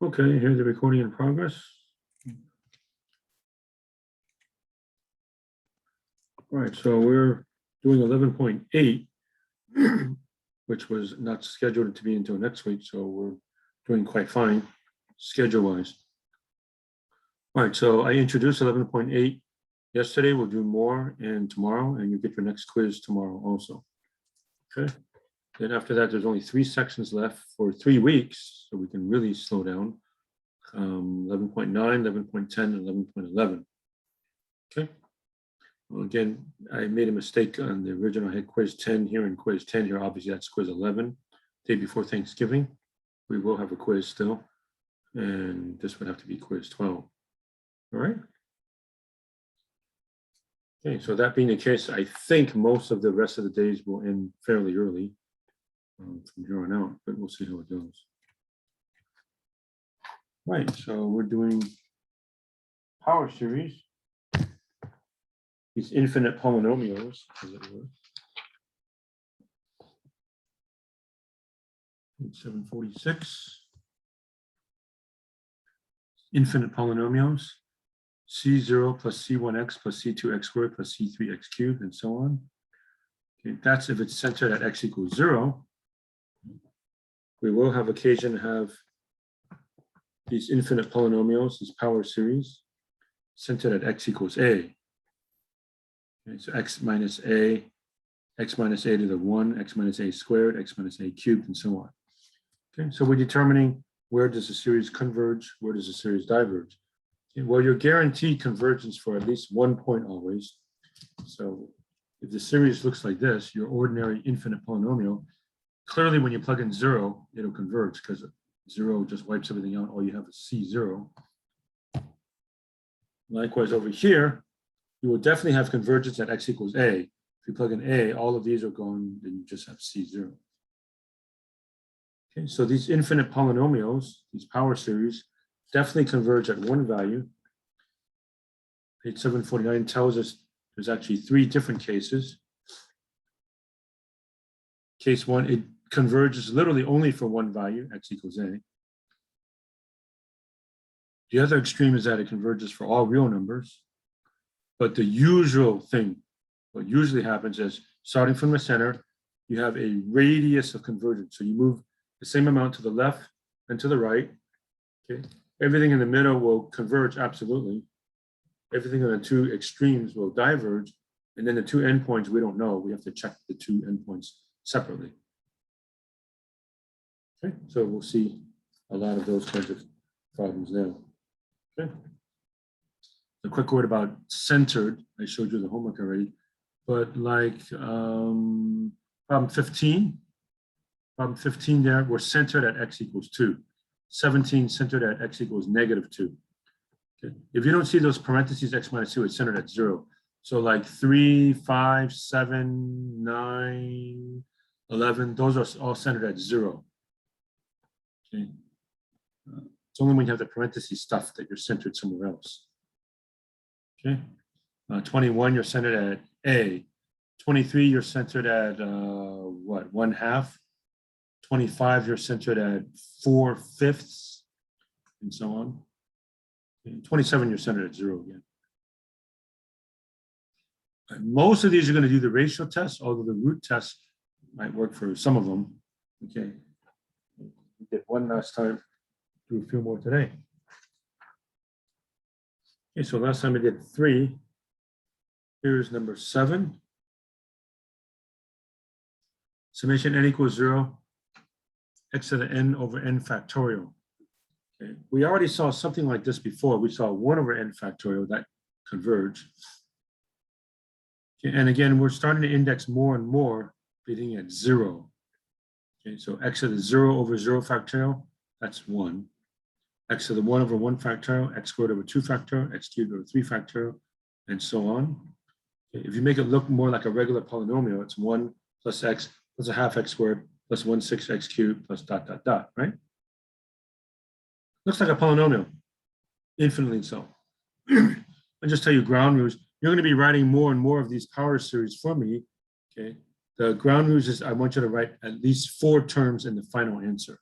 Okay, here's the recording in progress. All right, so we're doing 11.8, which was not scheduled to be until next week, so we're doing quite fine schedule-wise. All right, so I introduced 11.8 yesterday. We'll do more and tomorrow, and you get your next quiz tomorrow also. Okay. Then after that, there's only 3 sections left for 3 weeks, so we can really slow down. 11.9, 11.10, and 11.11. Okay. Well, again, I made a mistake on the original. I had quiz 10 here and quiz 10 here. Obviously, that's quiz 11, day before Thanksgiving. We will have a quiz still, and this would have to be quiz 12. All right. Okay, so that being the case, I think most of the rest of the days will end fairly early from here on out, but we'll see how it goes. Right, so we're doing power series, these infinite polynomials, as it were. 746. Infinite polynomials, C0 plus C1x plus C2x squared plus C3x cubed, and so on. Okay, that's if it's centered at x equals 0. We will have occasion to have these infinite polynomials, these power series, centered at x equals a. Okay, so x minus a to the 1, x minus a squared, x minus a cubed, and so on. Okay, so we're determining where does the series converge, where does the series diverge. Okay, well, you're guaranteed convergence for at least one point always. So if the series looks like this, your ordinary infinite polynomial, clearly when you plug in 0, it'll converge because 0 just wipes everything out. All you have is C0. Likewise over here, you will definitely have convergence at x equals a. If you plug in a, all of these are gone, then you just have C0. Okay, so these infinite polynomials, these power series, definitely converge at one value. Page 749 tells us there's actually 3 different cases. Case 1, it converges literally only for one value, x equals a. The other extreme is that it converges for all real numbers. But the usual thing, what usually happens is, starting from the center, you have a radius of convergence. So you move the same amount to the left and to the right. Okay. Everything in the middle will converge, absolutely. Everything on the 2 extremes will diverge. And then the 2 endpoints, we don't know. We have to check the 2 endpoints separately. Okay, so we'll see a lot of those kinds of problems now. Okay. A quick word about centered. I showed you the homework already, but like problem 15 there, we're centered at x equals 2. 17 centered at x equals -2. Okay. If you don't see those parentheses x minus 2, it's centered at 0. So like 3, 5, 7, 9, 11, those are all centered at 0. Okay. It's only when you have the parentheses stuff that you're centered somewhere else. Okay. 21, you're centered at A. 23, you're centered at what, 1/2. 25, you're centered at 4/5, and so on. Okay. 27, you're centered at 0 again. And most of these are going to do the ratio test, although the root test might work for some of them. Okay. We did one last time, do a few more today. Okay, so last time I did 3. Here's number 7. Summation n equals 0, x to the n over n factorial. Okay. We already saw something like this before. We saw 1 over n factorial that converge. Okay, and again, we're starting to index more and more, beginning at 0. Okay, so x to the 0 over 0 factorial, that's 1. X to the 1 over 1 factorial, x squared over 2 factorial, x cubed over 3 factorial, and so on. Okay, if you make it look more like a regular polynomial, it's 1 plus x plus 1/2 x squared plus 1/6 x cubed plus ... right? Looks like a polynomial, infinitely so. I'll just tell you ground rules. You're going to be writing more and more of these power series for me. Okay. The ground rules is I want you to write at least 4 terms in the final answer.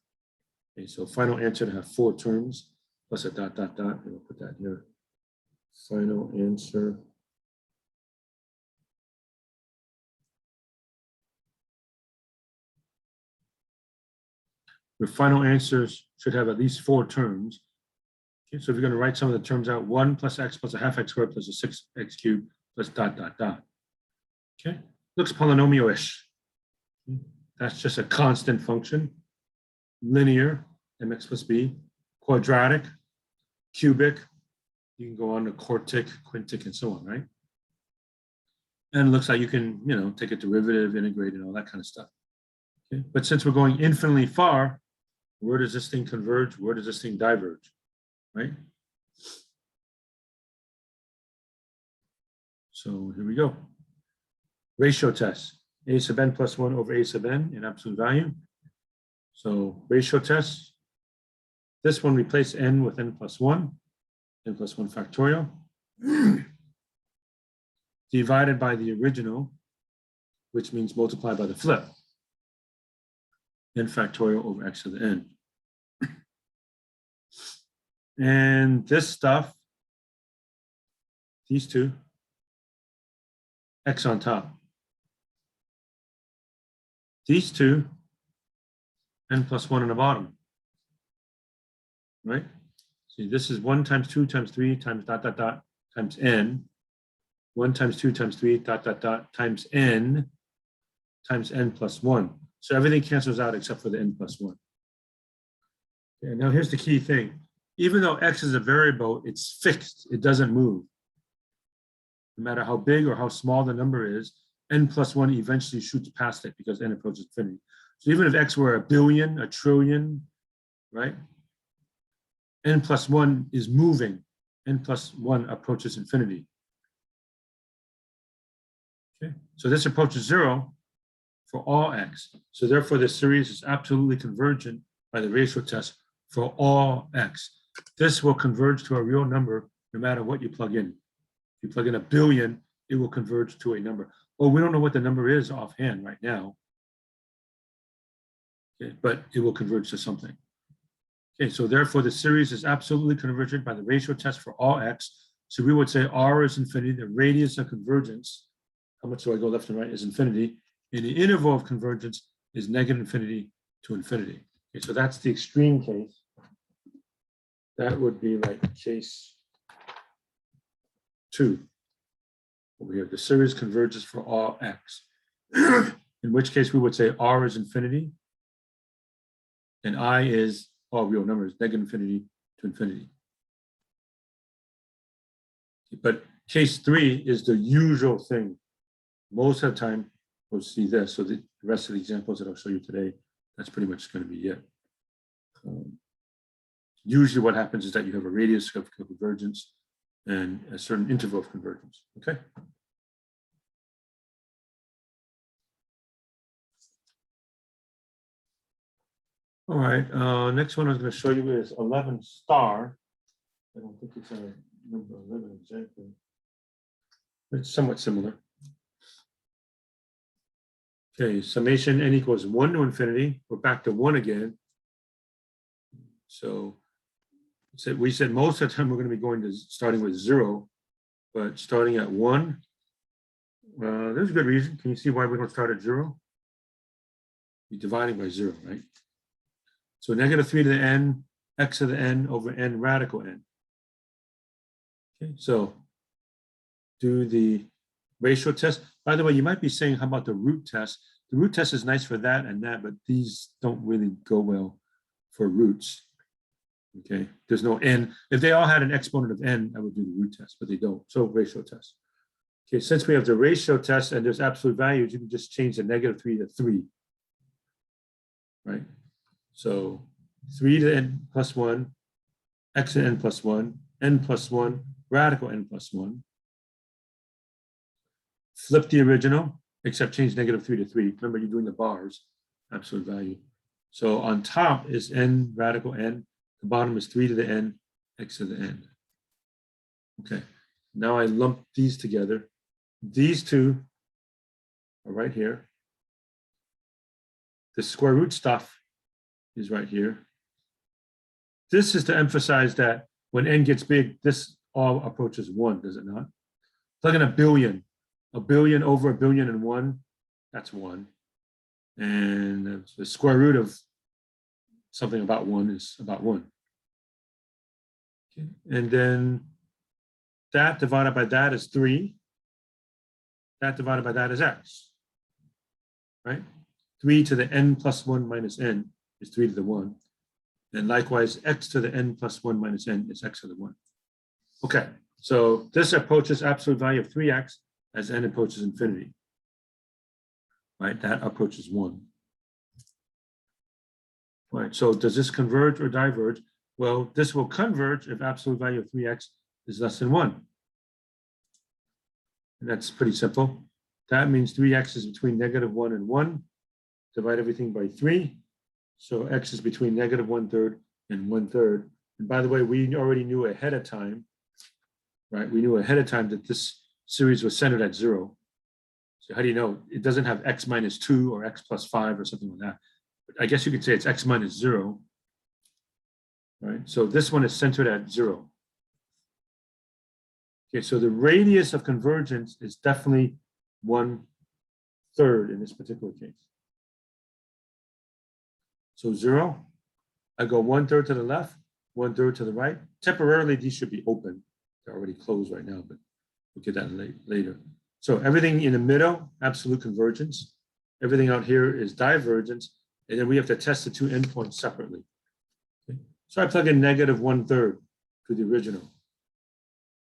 Okay, so final answer to have 4 terms plus a dot, dot, dot, and we'll put that here. Final answer. Your final answers should have at least 4 terms. Okay, so if you're going to write some of the terms out, 1 plus x plus a half x squared plus a 6x cubed plus dot, dot, dot. Okay, looks polynomial-ish. That's just a constant function, linear, mx plus b, quadratic, cubic. You can go on to quartic, quintic, and so on, right? And it looks like you can, take a derivative, integrate, and all that kind of stuff. Okay, but since we're going infinitely far, where does this thing converge? Where does this thing diverge, right? So here we go. Ratio test, a sub n plus 1 over a sub n in absolute value. So ratio test, this one replace n with n plus 1, n plus 1 factorial, divided by the original, which means multiplied by the flip, n factorial over x to the n. And this stuff, these two, x on top. These two, n plus 1 on the bottom, right? See, this is 1 times 2 times 3 times dot, dot, dot times n. 1 times 2 times 3 dot, dot, dot times n plus 1. So everything cancels out except for the n plus 1. Okay, now here's the key thing. Even though x is a variable, it's fixed. It doesn't move. No matter how big or how small the number is, n plus 1 eventually shoots past it because n approaches infinity. So even if x were a billion, a trillion, right? N plus 1 is moving. N plus 1 approaches infinity. Okay, so this approaches 0 for all x. So therefore, this series is absolutely convergent by the ratio test for all x. This will converge to a real number no matter what you plug in. If you plug in a billion, it will converge to a number. Well, we don't know what the number is offhand right now, okay, but it will converge to something. Okay, so therefore the series is absolutely convergent by the ratio test for all x. So we would say r is infinity, the radius of convergence, how much do I go left and right, is infinity, and the interval of convergence is negative infinity to infinity. Okay, so that's the extreme case. That would be like case 2. Over here, the series converges for all x. In which case we would say r is infinity, and I is all real numbers, negative infinity to infinity. But case 3 is the usual thing. Most of the time, we'll see this. So the rest of the examples that I'll show you today, that's pretty much going to be it. Usually what happens is that you have a radius of convergence and a certain interval of convergence, okay? All right, next one I was going to show you is 11 star. I don't think it's a number 11 exactly. It's somewhat similar. Okay, summation n equals 1 to infinity. We're back to 1 again. So we said most of the time we're going to be going to starting with 0, but starting at 1, there's a good reason. Can you see why we don't start at 0? You're dividing by 0, right? So negative 3 to the n, x to the n over n radical n. Okay, so do the ratio test. By the way, you might be saying, how about the root test? The root test is nice for that and that, but these don't really go well for roots. Okay, there's no n. If they all had an exponent of n, I would do the root test, but they don't. So ratio test. Okay, since we have the ratio test and there's absolute values, you can just change the negative 3 to 3. Right? So 3 to n plus 1, x to n plus 1, n plus 1, radical n plus 1. Flip the original, except change negative 3 to 3. Remember, you're doing the bars, absolute value. So on top is n radical n. The bottom is 3 to the n, x to the n. Okay, now I lump these together. These two are right here. The square root stuff is right here. This is to emphasize that when n gets big, this all approaches 1, does it not? Plug in a billion over a billion and 1, that's 1. And the square root of something about 1 is about 1. Okay. And then that divided by that is 3. That divided by that is x, right? 3 to the n plus 1 minus n is 3 to the 1. And likewise, x to the n plus 1 minus n is x to the 1. Okay, so this approaches absolute value of 3x as n approaches infinity. Right, that approaches 1. Right, so does this converge or diverge? Well, this will converge if absolute value of 3x is less than 1. And that's pretty simple. That means 3x is between -1 and 1. Divide everything by 3. So x is between -1/3 and 1/3. And by the way, we already knew ahead of time, right? We knew ahead of time that this series was centered at 0. So how do you know? It doesn't have x minus 2 or x plus 5 or something like that. But I guess you could say it's x minus 0, right? So this one is centered at 0. Okay, so the radius of convergence is definitely 1/3 in this particular case. So 0, I go 1/3 to the left, 1/3 to the right. Temporarily, these should be open. They're already closed right now, but we'll get that later. So everything in the middle, absolute convergence. Everything out here is divergence. And then we have to test the two endpoints separately. Okay. So I plug in -1/3 to the original.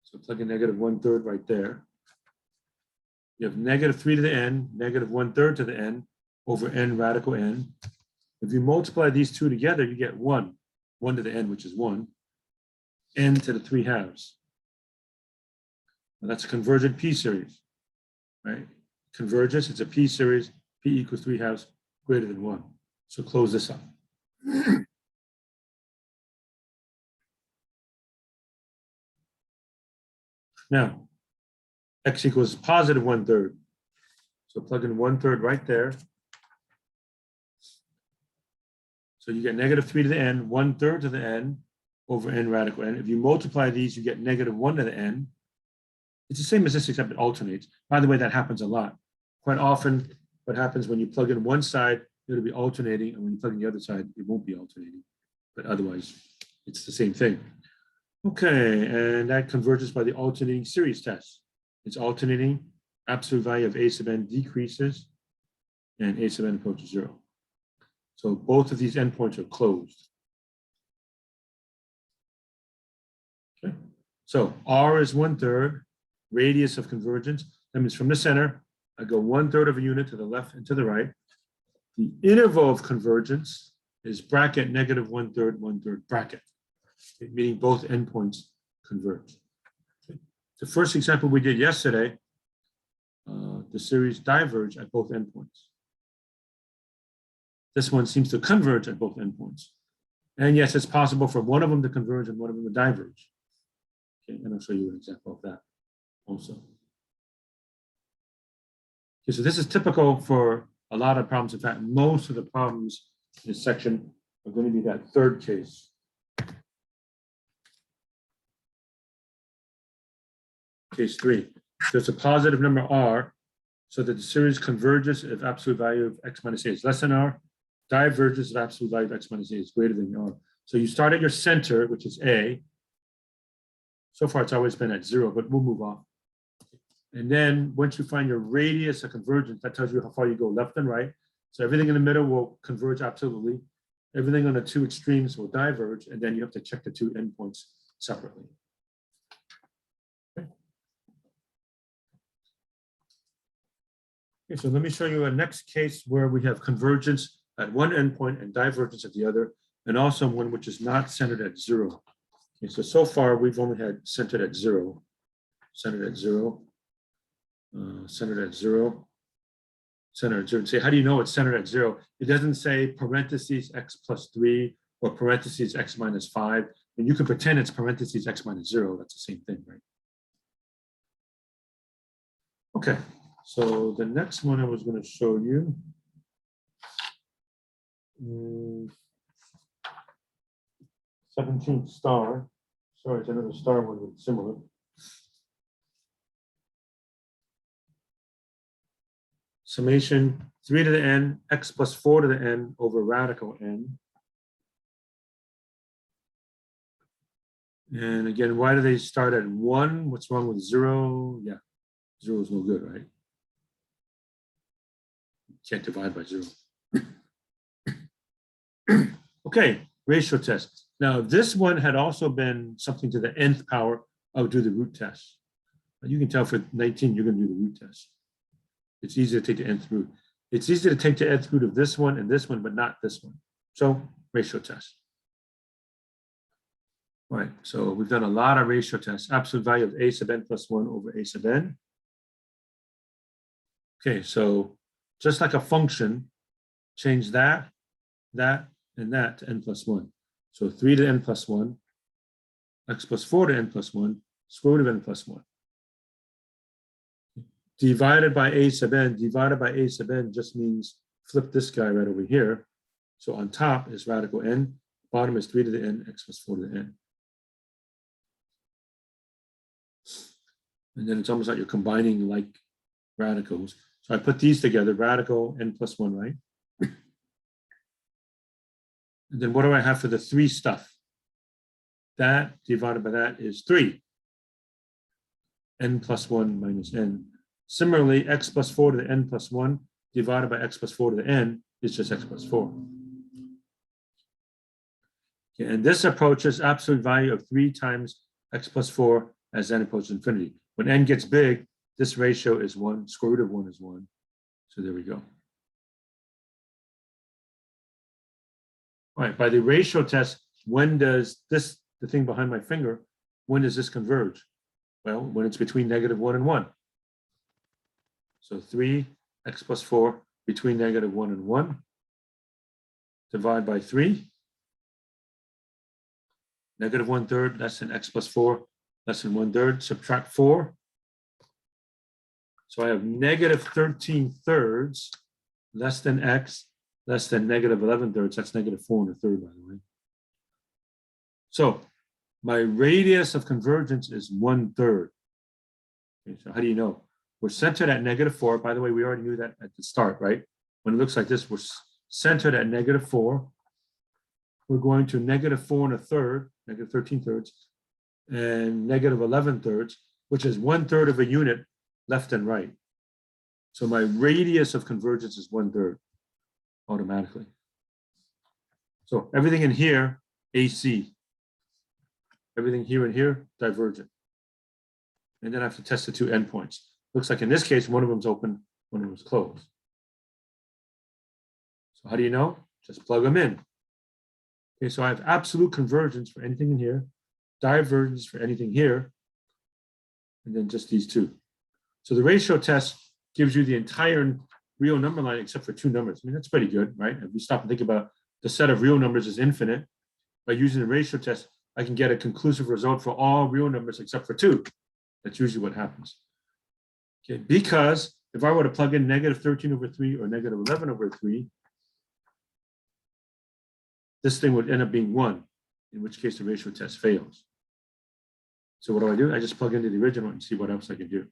So plug in -1/3 right there. You have -3 to the n, -1/3 to the n over n radical n. If you multiply these two together, you get 1. 1 to the n, which is 1. N to the 3/2. Now that's a convergent P series, right? Convergence, it's a P series, P equals 3/2 greater than 1. So close this up. Now, x equals +1/3. So plug in 1/3 right there. So you get -3 to the n, 1/3 to the n over n radical n. If you multiply these, you get -1 to the n. It's the same as this, except it alternates. By the way, that happens a lot. Quite often, what happens when you plug in one side, it'll be alternating, and when you plug in the other side, it won't be alternating. But otherwise, it's the same thing. Okay, and that converges by the alternating series test. It's alternating, absolute value of a sub n decreases, and a sub n approaches 0. So both of these endpoints are closed. Okay, so R is 1/3, radius of convergence. That means from the center, I go 1/3 of a unit to the left and to the right. The interval of convergence is bracket -1/3, 1/3 bracket, okay, meaning both endpoints converge. Okay. The first example we did yesterday, the series diverge at both endpoints. This one seems to converge at both endpoints. And yes, it's possible for one of them to converge and one of them to diverge. Okay, and I'll show you an example of that also. Okay, so this is typical for a lot of problems. In fact, most of the problems in this section are going to be that third case. Case 3. There's a positive number r, so that the series converges if absolute value of x minus a is less than r, diverges if absolute value of x minus a is greater than r. So you start at your center, which is a. So far, it's always been at 0, but we'll move on. And then once you find your radius of convergence, that tells you how far you go left and right. So everything in the middle will converge absolutely. Everything on the two extremes will diverge, and then you have to check the two endpoints separately. Okay, so let me show you a next case where we have convergence at one endpoint and divergence at the other, and also one which is not centered at 0. Okay, so far we've only had centered at 0, centered at 0. Centered at 0, centered at 0. Say, how do you know it's centered at 0? It doesn't say parentheses x plus 3 or parentheses x minus 5. And you can pretend it's parentheses x minus 0. That's the same thing, right? Okay, so the next one I was going to show you. 17th star. Sorry, it's another star one that's similar. Summation 3 to the n, x plus 4 to the n over radical n. And again, why do they start at 1? What's wrong with 0? Yeah, 0 is no good, right? Can't divide by 0. Okay, ratio test. Now, this one had also been something to the nth power. I would do the root test. You can tell for 19, you're going to do the root test. It's easy to take the nth root. It's easy to take the nth root of this one and this one, but not this one. So, ratio test. All right, so we've done a lot of ratio tests. Absolute value of a sub n plus 1 over a sub n. Okay, so just like a function, change that, and that to n plus 1. So 3 to n plus 1, x plus 4 to n plus 1, square root of n plus 1. Divided by a sub n just means flip this guy right over here. So on top is radical n, bottom is 3 to the n, x plus 4 to the n. And then it's almost like you're combining like radicals. So I put these together, radical n plus 1, right? And then what do I have for the 3 stuff? That divided by that is 3. N plus 1 minus n. Similarly, x plus 4 to the n plus 1 divided by x plus 4 to the n is just x plus 4. Okay, and this approaches absolute value of 3 times x plus 4 as n approaches infinity. When n gets big, this ratio is 1, square root of 1 is 1. So there we go. All right, by the ratio test, when does this, the thing behind my finger, when does this converge? Well, when it's between -1 and 1. So 3, x plus 4 between -1 and 1. Divide by 3. -1/3 less than x plus 4 less than 1/3. Subtract 4. So I have -13/3 less than x less than -11/3. That's -4 1/3, by the way. So my radius of convergence is 1/3. Okay, so how do you know? We're centered at -4. By the way, we already knew that at the start, right? When it looks like this, we're centered at -4. We're going to -4 1/3, -13/3, and -11/3, which is 1/3 of a unit left and right. So my radius of convergence is 1/3 automatically. So everything in here, AC. Everything here and here, divergent. And then I have to test the 2 endpoints. Looks like in this case, one of them's open, one of them's closed. So how do you know? Just plug them in. Okay, so I have absolute convergence for anything in here, divergence for anything here, and then just these 2. So the ratio test gives you the entire real number line except for 2 numbers. I mean, that's pretty good, right? If we stop and think about the set of real numbers is infinite, by using the ratio test, I can get a conclusive result for all real numbers except for 2. That's usually what happens. Okay, because if I were to plug in -13/3 or -11/3, this thing would end up being 1, in which case the ratio test fails. So what do? I just plug into the original and see what else I can do.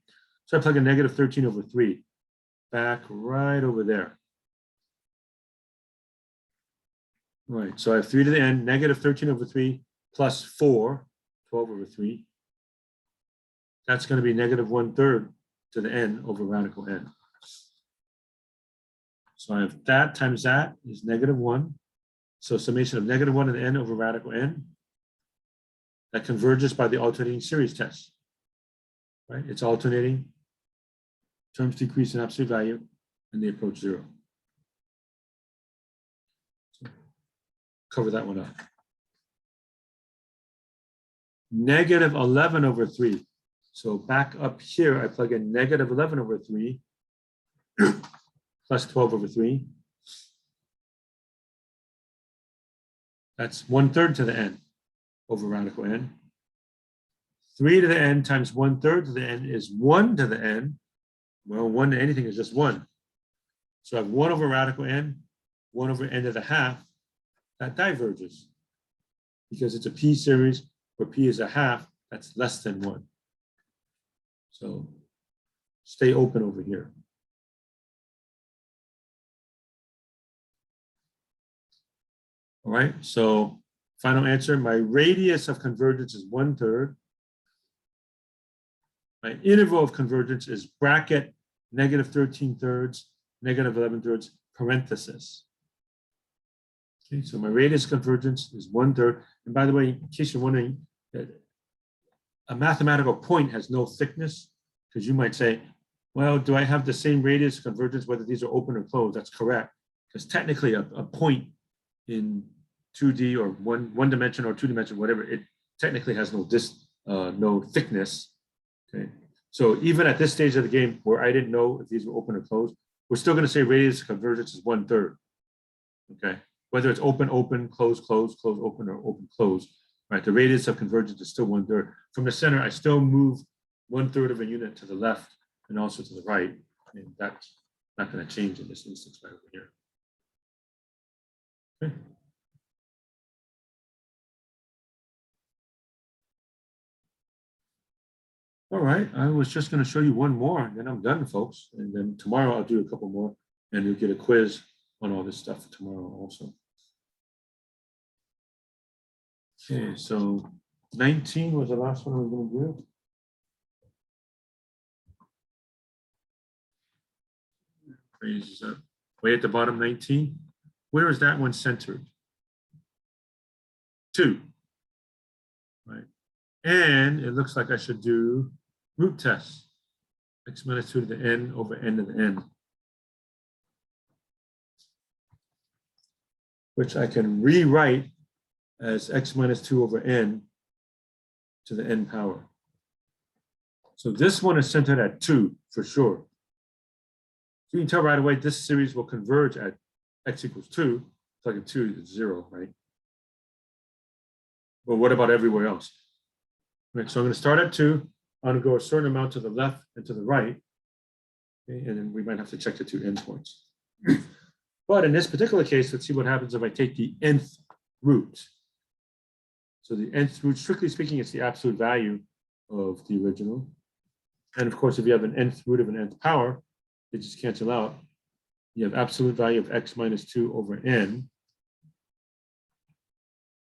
So I plug in -13/3 back right over there. All right, so I have 3 to the n, -13/3 plus 4, 12/3. That's going to be -1/3 to the n over radical n. So I have that times that is -1. So summation of -1 to the n over radical n. That converges by the alternating series test. Right? It's alternating. Terms decrease in absolute value and they approach 0. So cover that one up. -11/3. So back up here, I plug in -11/3 plus 12/3. That's 1/3 to the n over radical n. 3 to the n times 1/3 to the n is 1 to the n. Well, 1 to anything is just 1. So I have 1 over radical n, 1 over n to the half. That diverges. because it's a P series where P is a half, that's less than 1. So stay open over here. All right, so final answer, my radius of convergence is 1/3. My interval of convergence is bracket -13/3, -11/3, parenthesis. Okay, so my radius of convergence is 1/3. And by the way, in case you're wondering, a mathematical point has no thickness, because you might say, well, do I have the same radius of convergence whether these are open or closed? That's correct, because technically a point in 2D or one dimension or 2 dimension, whatever, it technically has no thickness. Okay, so even at this stage of the game where I didn't know if these were open or closed, we're still going to say radius of convergence is 1/3. Okay, whether it's open, open, close, close, close, open, or open, close. Right, the radius of convergence is still 1/3. From the center, I still move 1/3 of a unit to the left and also to the right, and that's not going to change in this instance right over here. Okay. All right, I was just going to show you one more, and then I'm done, folks. And then tomorrow I'll do a couple more, and you'll get a quiz on all this stuff tomorrow also. Okay, so 19 was the last one I was going to do. Raises up way at the bottom, 19. Where is that one centered? 2. Right, and it looks like I should do root test. X - 2 to the n over n to the n, which I can rewrite as x - 2 over n to the n power. So this one is centered at 2 for sure. So you can tell right away this series will converge at x = 2. It's like a 2 is 0, right? But what about everywhere else? Right, so I'm going to start at 2. I'm going to go a certain amount to the left and to the right. Okay, and then we might have to check the 2 endpoints. But in this particular case, let's see what happens if I take the nth root. So the nth root, strictly speaking, it's the absolute value of the original. And of course, if you have an nth root of an nth power, they just cancel out. You have absolute value of x - 2 over n.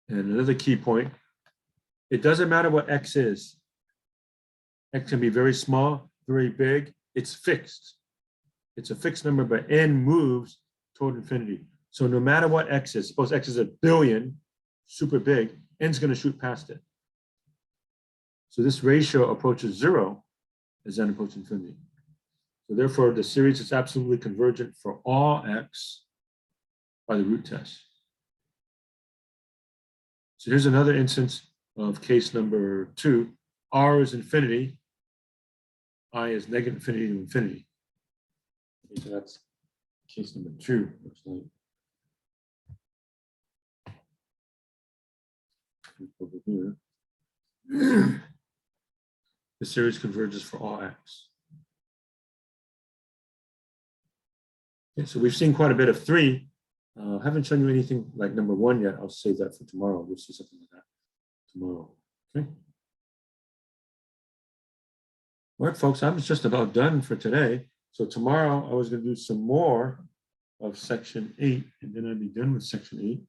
And another key point, it doesn't matter what x is. X can be very small, very big. It's fixed. It's a fixed number, but n moves toward infinity. So no matter what x is, suppose x is a billion, super big, n's going to shoot past it. So this ratio approaches 0 as n approaches infinity. So therefore, the series is absolutely convergent for all x by the root test. So here's another instance of case number 2. R is infinity. I is -infinity to infinity. Okay, so that's case number 2. Looks like. Over here. The series converges for all x. Okay, so we've seen quite a bit of 3. Haven't shown you anything like number 1 yet. I'll save that for tomorrow. We'll see something like that tomorrow. Okay. All right, folks, I was just about done for today. So tomorrow I was going to do some more of section 8, and then I'd be done with section 8.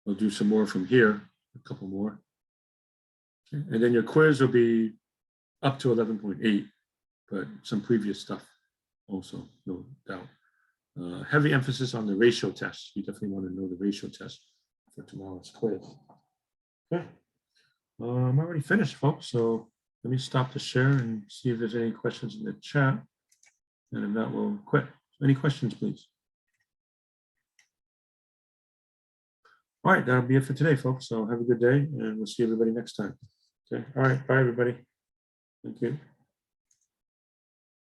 I'll do some more from here, a couple more. Okay. And then your quiz will be up to 11.8, but some previous stuff also, no doubt. Heavy emphasis on the ratio test. You definitely want to know the ratio test for tomorrow's quiz. Okay. I'm already finished, folks. So let me stop the share and see if there's any questions in the chat. And if not, we'll quit. Any questions, please? All right, that'll be it for today, folks. So have a good day, and we'll see everybody next time. Okay. All right. Bye, everybody. Thank you.